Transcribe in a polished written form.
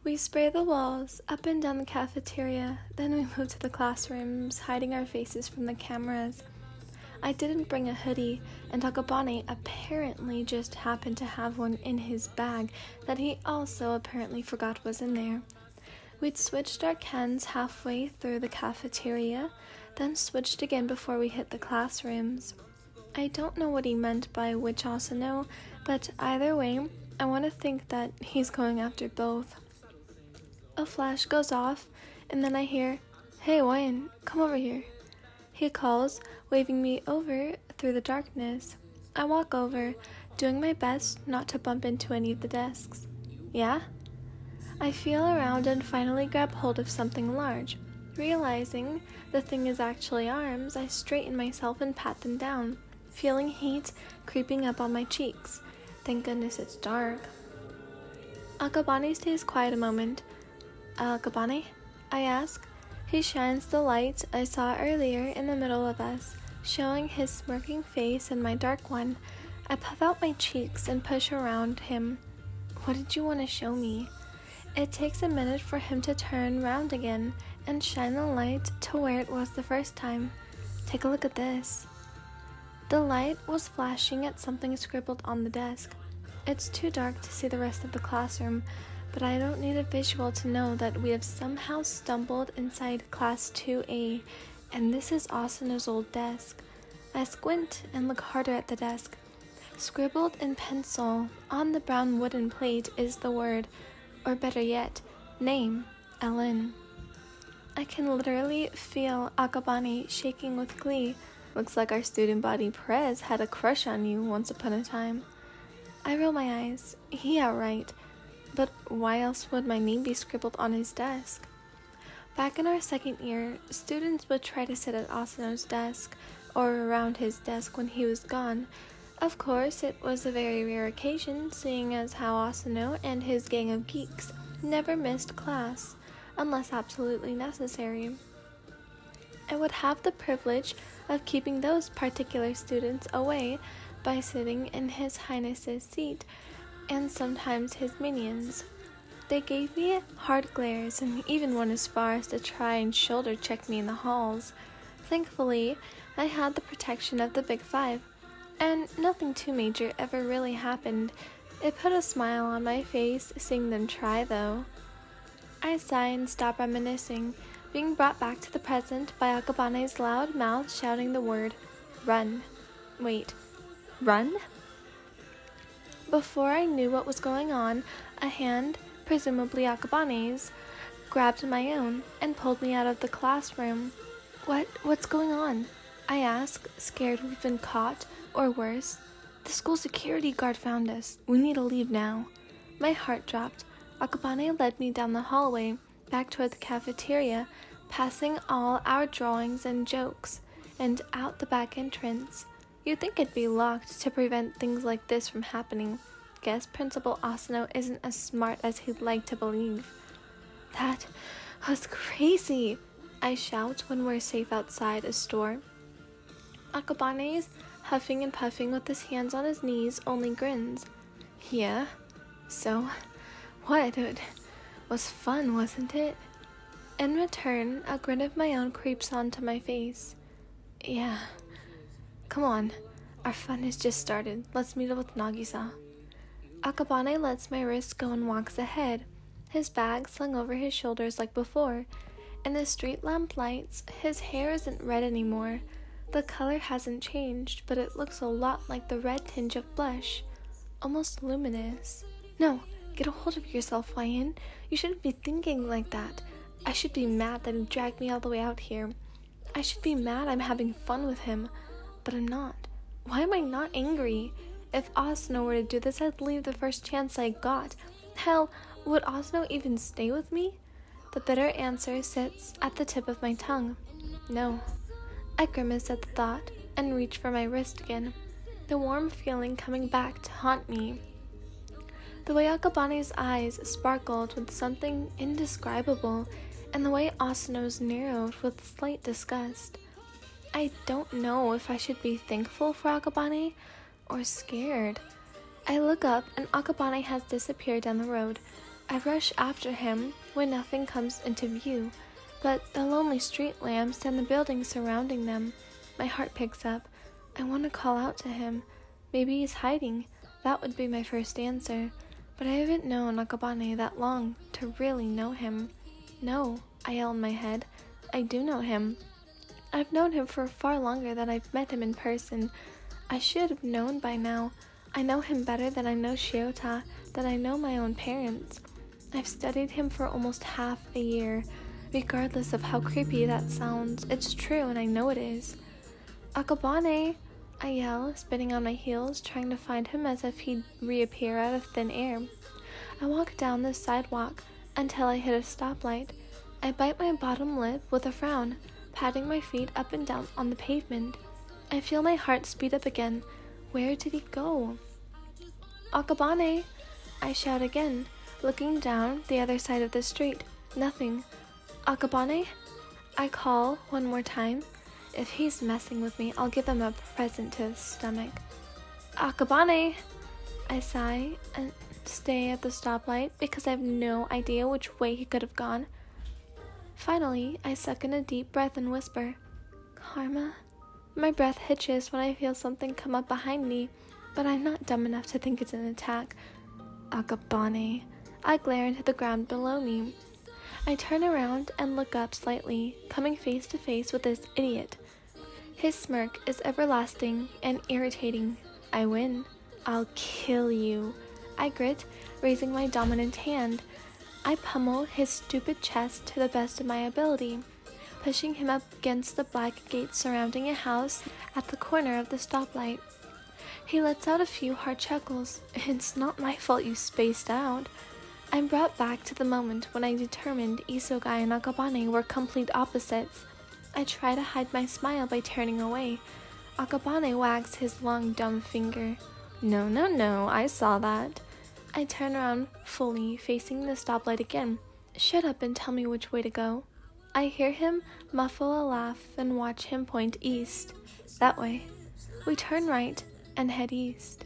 We spray the walls up and down the cafeteria, then we move to the classrooms, hiding our faces from the cameras. I didn't bring a hoodie, and Akabane apparently just happened to have one in his bag that he also apparently forgot was in there. We'd switched our cans halfway through the cafeteria, then switched again before we hit the classrooms. I don't know what he meant by which Asano, but either way, I want to think that he's going after both. A flash goes off, and then I hear, "Hey Wayne, come over here." He calls, waving me over through the darkness. I walk over, doing my best not to bump into any of the desks. "Yeah?" I feel around and finally grab hold of something large. Realizing the thing is actually arms, I straighten myself and pat them down, feeling heat creeping up on my cheeks. Thank goodness it's dark. Akabane stays quiet a moment. "Akabane?" I ask. He shines the light I saw earlier in the middle of us, showing his smirking face and my dark one. I puff out my cheeks and push around him. "What did you want to show me?" It takes a minute for him to turn round again and shine the light to where it was the first time. "Take a look at this." The light was flashing at something scribbled on the desk. It's too dark to see the rest of the classroom, but I don't need a visual to know that we have somehow stumbled inside Class 2A, and this is Asano's old desk. I squint and look harder at the desk. Scribbled in pencil on the brown wooden plate is the word, or better yet, name, Ellen. I can literally feel Akabane shaking with glee. "Looks like our student body prez had a crush on you once upon a time." I roll my eyes. Yeah, right. But why else would my name be scribbled on his desk? Back in our second year, students would try to sit at Asano's desk, or around his desk when he was gone. Of course, it was a very rare occasion, seeing as how Asano and his gang of geeks never missed class, unless absolutely necessary. I would have the privilege of keeping those particular students away by sitting in His Highness's seat, and sometimes his minions. They gave me hard glares and even went as far as to try and shoulder check me in the halls. Thankfully, I had the protection of the Big Five, and nothing too major ever really happened. It put a smile on my face seeing them try, though. I sigh and stop reminiscing, being brought back to the present by Akabane's loud mouth shouting the word, "Run." Wait, run? Before I knew what was going on, a hand, presumably Akabane's, grabbed my own and pulled me out of the classroom. What's going on?" I ask, scared we've been caught, or worse. "The school security guard found us. We need to leave now." My heart dropped. Akabane led me down the hallway, back toward the cafeteria, passing all our drawings and jokes, and out the back entrance. You'd think it'd be locked to prevent things like this from happening. Guess Principal Asano isn't as smart as he'd like to believe. "That was crazy," I shout when we're safe outside a store. Akabane's huffing and puffing with his hands on his knees only grins. "Yeah? So, what? It was fun, wasn't it?" In return, a grin of my own creeps onto my face. "Yeah. Come on, our fun has just started. Let's meet up with Nagisa." Akabane lets my wrist go and walks ahead, his bag slung over his shoulders like before. In the street lamp lights, his hair isn't red anymore. The color hasn't changed, but it looks a lot like the red tinge of blush, almost luminous. "No, get a hold of yourself, Wayne. You shouldn't be thinking like that. I should be mad that he dragged me all the way out here. I should be mad I'm having fun with him. But I'm not. Why am I not angry? If Asano were to do this, I'd leave the first chance I got. Hell, would Asano even stay with me?" The bitter answer sits at the tip of my tongue. No. I grimace at the thought and reach for my wrist again, the warm feeling coming back to haunt me. The way Akabane's eyes sparkled with something indescribable, and the way Asano's narrowed with slight disgust. I don't know if I should be thankful for Akabane or scared. I look up and Akabane has disappeared down the road. I rush after him when nothing comes into view, but the lonely street lamps and the buildings surrounding them. My heart picks up. I want to call out to him. Maybe he's hiding. That would be my first answer. But I haven't known Akabane that long to really know him. No, I yell in my head. I do know him. I've known him for far longer than I've met him in person. I should have known by now. I know him better than I know Shiota, than I know my own parents. I've studied him for almost half a year. Regardless of how creepy that sounds, it's true and I know it is. Akabane! I yell, spinning on my heels, trying to find him as if he'd reappear out of thin air. I walk down the sidewalk until I hit a stoplight. I bite my bottom lip with a frown, patting my feet up and down on the pavement. I feel my heart speed up again. Where did he go? Akabane! I shout again, looking down the other side of the street. Nothing. Akabane? I call one more time. If he's messing with me, I'll give him a present to his stomach. Akabane! I sigh and stay at the stoplight because I have no idea which way he could have gone. Finally, I suck in a deep breath and whisper, Karma? My breath hitches when I feel something come up behind me, but I'm not dumb enough to think it's an attack. Akabane. I glare into the ground below me. I turn around and look up slightly, coming face to face with this idiot. His smirk is everlasting and irritating. I win. I'll kill you. I grit, raising my dominant hand. I pummel his stupid chest to the best of my ability, pushing him up against the black gate surrounding a house at the corner of the stoplight. He lets out a few hard chuckles. It's not my fault you spaced out. I'm brought back to the moment when I determined Isogai and Akabane were complete opposites. I try to hide my smile by turning away. Akabane wags his long dumb finger. No, I saw that. I turn around fully, facing the stoplight again. Shut up and tell me which way to go. I hear him muffle a laugh and watch him point east. That way. We turn right and head east.